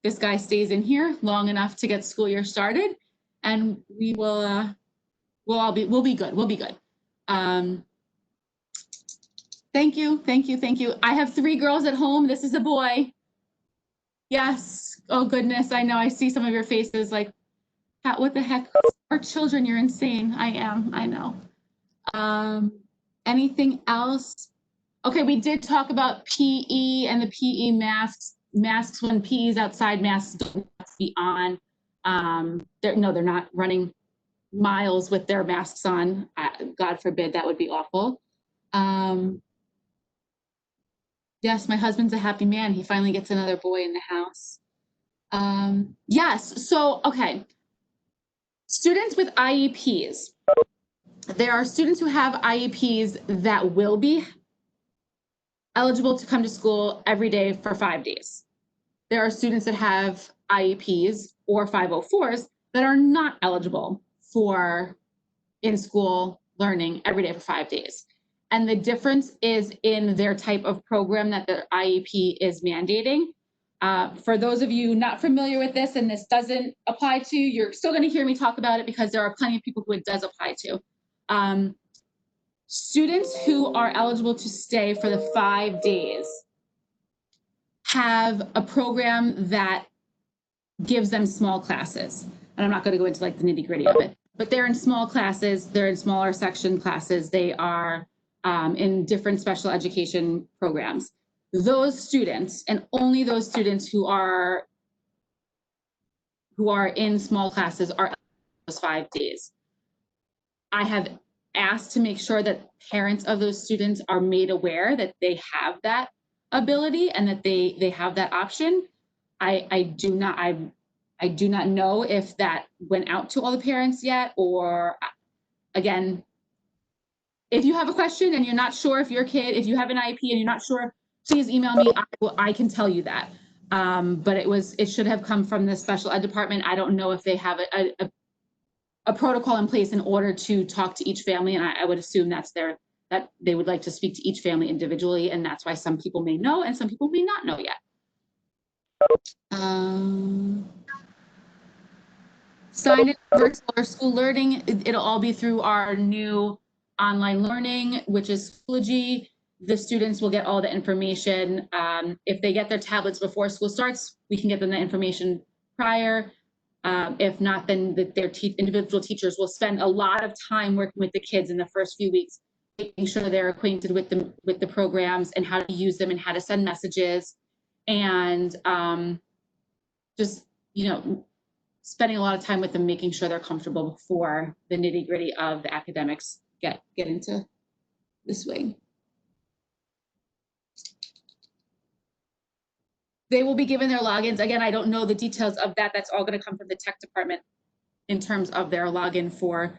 S1: this guy stays in here long enough to get school year started, and we'll be good. We'll be good. Thank you, thank you, thank you. I have 3 girls at home. This is a boy. Yes. Oh goodness, I know. I see some of your faces like, what the heck? Our children, you're insane. I am. I know. Anything else? Okay, we did talk about PE and the PE masks. Masks when PE is outside, masks don't have to be on. They're not running miles with their masks on. God forbid, that would be awful. Yes, my husband's a happy man. He finally gets another boy in the house. Yes, so, okay. Students with IEPs. There are students who have IEPs that will be eligible to come to school every day for 5 days. There are students that have IEPs or 504s that are not eligible for in-school learning every day for 5 days. And the difference is in their type of program that the IEP is mandating. For those of you not familiar with this and this doesn't apply to, you're still going to hear me talk about it because there are plenty of people who it does apply to. Students who are eligible to stay for the 5 days have a program that gives them small classes. And I'm not going to go into like the nitty gritty of it, but they're in small classes, they're in smaller section classes, they are in different special education programs. Those students, and only those students who are in small classes, are those 5 days. I have asked to make sure that parents of those students are made aware that they have that ability and that they have that option. I do not know if that went out to all the parents yet, or again, if you have a question and you're not sure if your kid, if you have an IEP and you're not sure, please email me. I can tell you that. But it should have come from the special ed department. I don't know if they have a protocol in place in order to talk to each family, and I would assume that they would like to speak to each family individually, and that's why some people may know and some people may not know yet. Signed in virtual or school learning, it'll all be through our new online learning, which is Schoology. The students will get all the information. If they get their tablets before school starts, we can get them the information prior. If not, then their individual teachers will spend a lot of time working with the kids in the first few weeks, making sure they're acquainted with the programs and how to use them and how to send messages, and just, spending a lot of time with them, making sure they're comfortable before the nitty gritty of the academics get into the swing. They will be given their logins. Again, I don't know the details of that. That's all going to come from the tech department in terms of their login for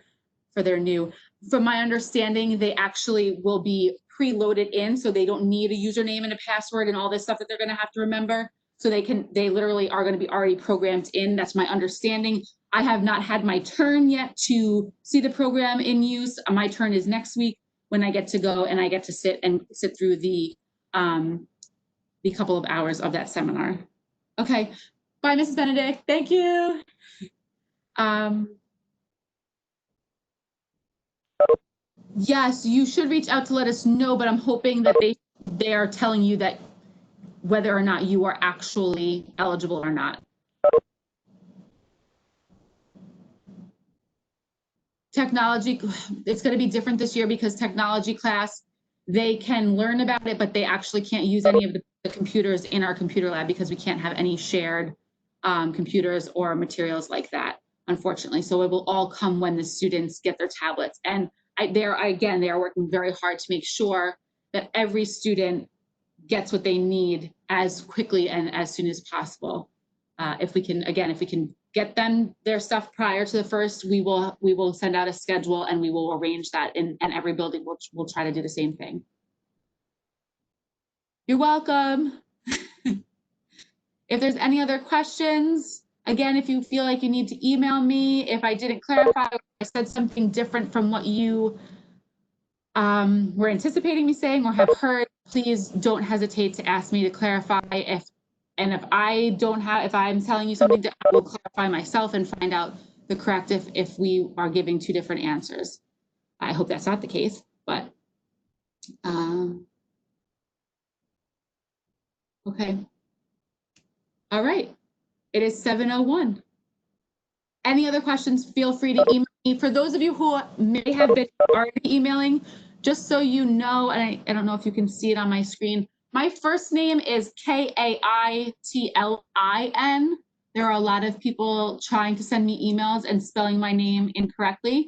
S1: their new. From my understanding, they actually will be preloaded in, so they don't need a username and a password and all this stuff that they're going to have to remember. So they literally are going to be already programmed in. That's my understanding. I have not had my turn yet to see the program in use. My turn is next week when I get to go and I get to sit through the couple of hours of that seminar. Okay, bye, Mrs. Benedict. Thank you. Yes, you should reach out to let us know, but I'm hoping that they are telling you that whether or not you are actually eligible or not. Technology, it's going to be different this year because technology class, they can learn about it, but they actually can't use any of the computers in our computer lab because we can't have any shared computers or materials like that, unfortunately. So it will all come when the students get their tablets. And they are working very hard to make sure that every student gets what they need as quickly and as soon as possible. If we can get them their stuff prior to the first, we will send out a schedule and we will arrange that, and every building will try to do the same thing. You're welcome. If there's any other questions, again, if you feel like you need to email me, if I didn't clarify, or I said something different from what you were anticipating me saying or have heard, please don't hesitate to ask me to clarify. If I'm telling you something, I will clarify myself and find out the correct if we are giving two different answers. I hope that's not the case, but Okay. All right. It is 7:01. Any other questions, feel free to email me. For those of you who may have been already emailing, just so you know, and I don't know if you can see it on my screen, my first name is Kaitlin. There are a lot of people trying to send me emails and spelling my name incorrectly,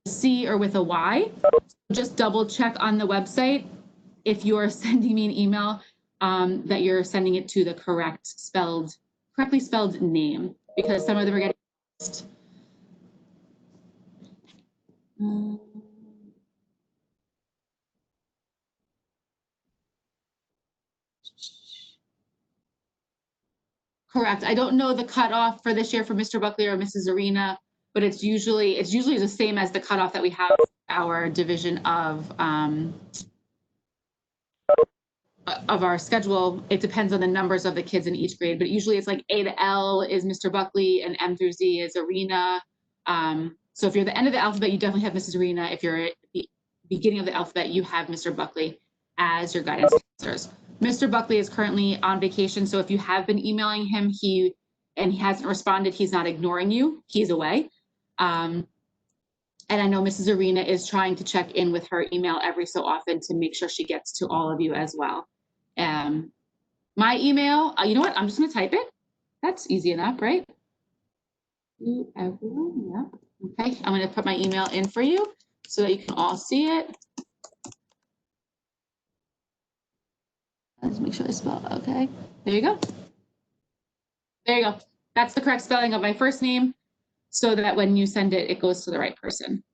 S1: C or with a Y. Just double check on the website if you're sending me an email that you're sending it to the correctly spelled name, because some of them are getting lost. Correct. I don't know the cutoff for this year for Mr. Buckley or Mrs. Arena, but it's usually the same as the cutoff that we have for our division of our schedule. It depends on the numbers of the kids in each grade, but usually it's like A to L is Mr. Buckley and M through Z is Arena. So if you're the end of the alphabet, you definitely have Mrs. Arena. If you're at the beginning of the alphabet, you have Mr. Buckley as your guidance counselors. Mr. Buckley is currently on vacation, so if you have been emailing him, he hasn't responded, he's not ignoring you, he's away. And I know Mrs. Arena is trying to check in with her email every so often to make sure she gets to all of you as well. My email, you know what? I'm just going to type it. That's easy enough, right? To everyone, yeah. Okay, I'm going to put my email in for you so that you can all see it. Let's make sure I spell it. Okay, there you go. There you go. That's the correct spelling of my first name, so that when you send it, it goes to the right person.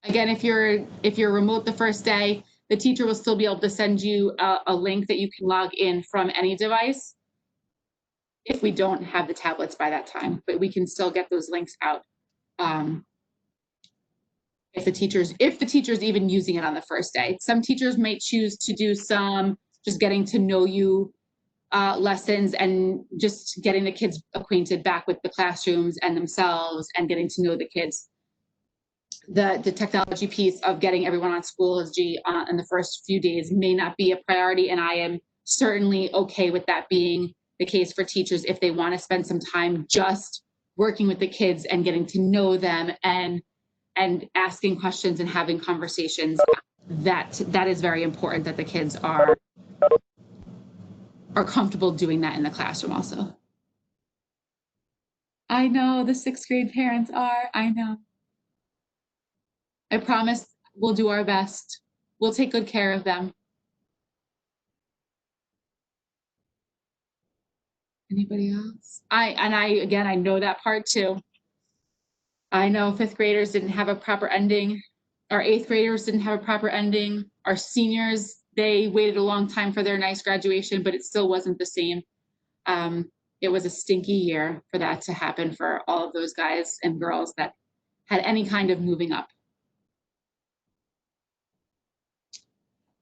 S1: Again, if you're remote the first day, the teacher will still be able to send you a link that you can log in from any device if we don't have the tablets by that time, but we can still get those links out. If the teacher's even using it on the first day. Some teachers might choose to do some just getting to know you lessons and just getting the kids acquainted back with the classrooms and themselves and getting to know the kids. The technology piece of getting everyone on Schoology in the first few days may not be a priority, and I am certainly okay with that being the case for teachers if they want to spend some time just working with the kids and getting to know them and asking questions and having conversations. That is very important, that the kids are comfortable doing that in the classroom also. I know the 6th grade parents are, I know. I promise we'll do our best. We'll take good care of them. Anybody else? I know that part too. I know 5th graders didn't have a proper ending. Our 8th graders didn't have a proper ending. Our seniors, they waited a long time for their nice graduation, but it still wasn't the same. It was a stinky year for that to happen for all of those guys and girls that had any kind of moving up.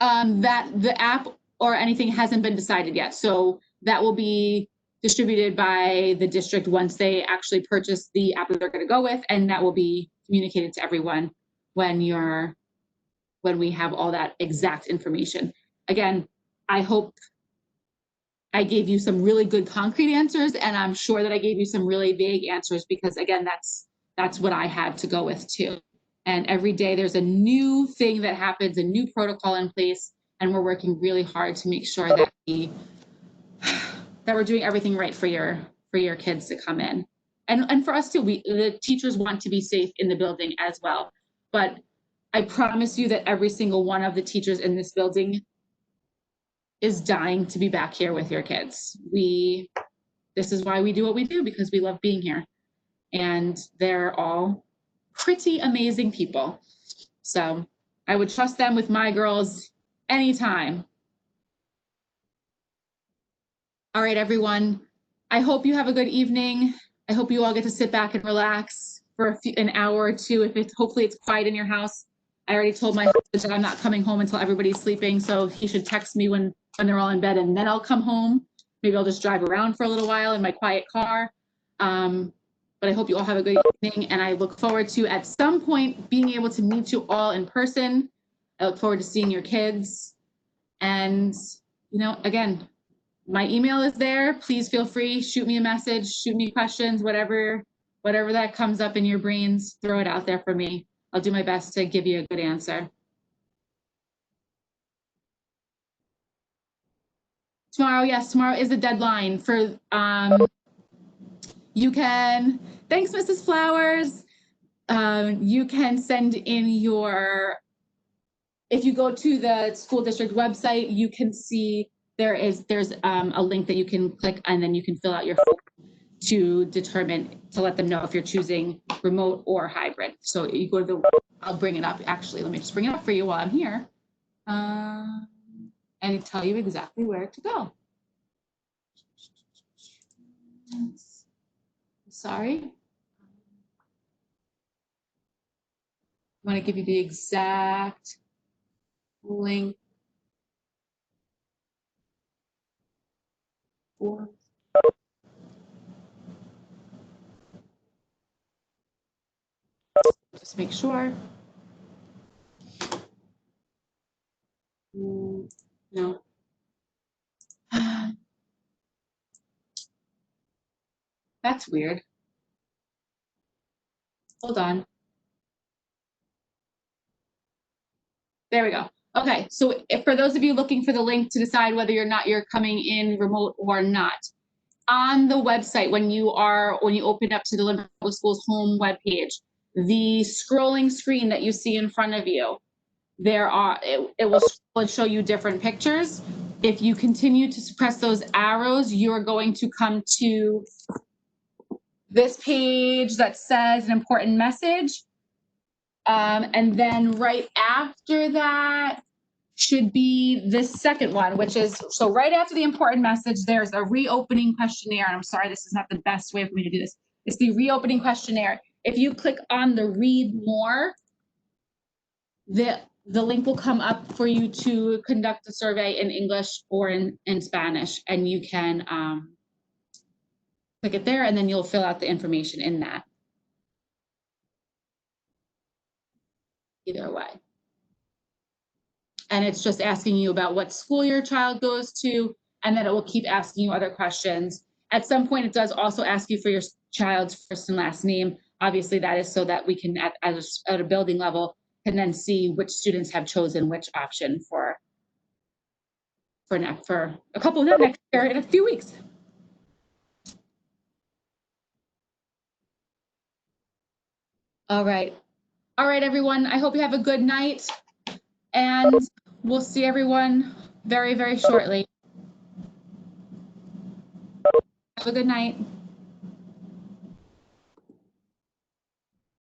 S1: That the app or anything hasn't been decided yet. So that will be distributed by the district once they actually purchase the app that they're going to go with, and that will be communicated to everyone when we have all that exact information. Again, I hope I gave you some really good concrete answers, and I'm sure that I gave you some really vague answers, because again, that's what I had to go with too. And every day there's a new thing that happens, a new protocol in place, and we're working really hard to make sure that we're doing everything right for your kids to come in. And for us too, the teachers want to be safe in the building as well. But I promise you that every single one of the teachers in this building is dying to be back here with your kids. This is why we do what we do, because we love being here. And they're all pretty amazing people. So I would trust them with my girls anytime. All right, everyone. I hope you have a good evening. I hope you all get to sit back and relax for an hour or two. Hopefully it's quiet in your house. I already told my husband that I'm not coming home until everybody's sleeping, so he should text me when they're all in bed, and then I'll come home. Maybe I'll just drive around for a little while in my quiet car. But I hope you all have a good evening, and I look forward to, at some point, being able to meet you all in person. I look forward to seeing your kids. And, you know, again, my email is there. Please feel free, shoot me a message, shoot me questions, whatever that comes up in your brains, throw it out there for me. I'll do my best to give you a good answer. Tomorrow, yes, tomorrow is the deadline for, you can, thanks, Mrs. Flowers. You can send in your, if you go to the school district website, you can see there's a link that you can click, and then you can fill out your form to determine, to let them know if you're choosing remote or hybrid. So you go to the, I'll bring it up. Actually, let me just bring it up for you while I'm here. And tell you exactly where to go. Sorry. I want to give you the exact link. For just make sure. No. That's weird. Hold on. There we go. Okay, so if, for those of you looking for the link to decide whether or not you're coming in remote or not, on the website, when you open up to the Lynn Public Schools home webpage, the scrolling screen that you see in front of you, it will scroll and show you different pictures. If you continue to press those arrows, you're going to come to this page that says an important message. And then right after that should be the second one, which is, so right after the important message, there's a reopening questionnaire. And I'm sorry, this is not the best way for me to do this. It's the reopening questionnaire. If you click on the read more, the link will come up for you to conduct the survey in English or in Spanish, and you can click it there, and then you'll fill out the information in that. Either way. And it's just asking you about what school your child goes to, and then it will keep asking you other questions. At some point, it does also ask you for your child's first and last name. Obviously, that is so that we can, at a building level, can then see which students have chosen which option for a couple of next year in a few weeks. All right, everyone. I hope you have a good night, and we'll see everyone very, very shortly. Have a good night.